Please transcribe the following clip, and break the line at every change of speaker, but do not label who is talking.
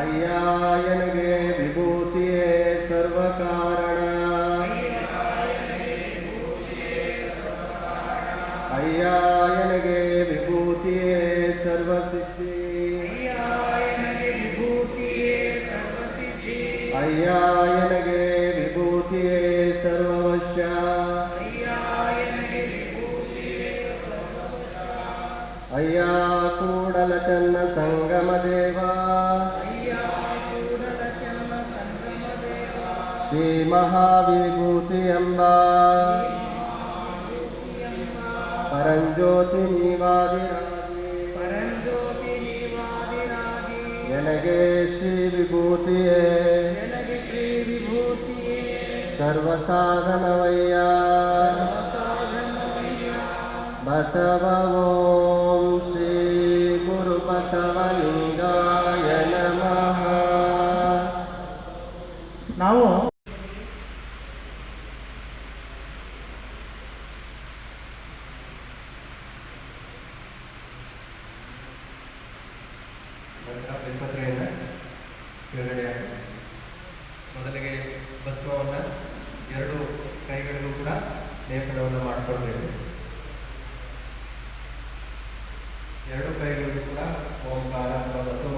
ಅಯ್ಯಾಯನಗೆ ವಿಭೂತಿಯೇ ಸರ್ವಕಾರಣ. ಅಯ್ಯಾಯನಗೆ ವಿಭೂತಿಯೇ ಸರ್ವಸಿದ್ಧಿ. ಅಯ್ಯಾಯನಗೆ ವಿಭೂತಿಯೇ ಸರ್ವವಶ್ಯ. ಅಯ್ಯ ಕೂಡಲ ಚನ್ನ ಸಂಗಮ ದೇವ. ಶ್ರೀ ಮಹಾವಿಭೂತಿ ಎಂಬ ಪರಂಜ್ಯೋತಿ ನೀವಾದಿರಾಗಿ ನನಗೆ ಶ್ರೀ ವಿಭೂತಿಯೇ ಸರ್ವಸಾಧನವಯ್ಯ. ಬಸವ ಓಂ ಶ್ರೀ ಗುರು ಬಸವಲಿಂಗಾಯ ನಮಃ.
ನಾವು
ಬಿಲ್ಪತ್ರೆಯಿಂದ ಬಿಡುಗಡೆಯಾಗಿದೆ. ಮೊದಲಿಗೆ ಭಸ್ಮವನ್ನು ಎರಡು ಕೈಗಳಿಗೂ ಕೂಡ ಲೇಪನವನ್ನು ಮಾಡಿಕೊಳ್ಬೇಕು. ಎರಡು ಕೈಗಳಿಗೂ ಕೂಡ ಓಂಕಾರ ಬಸವ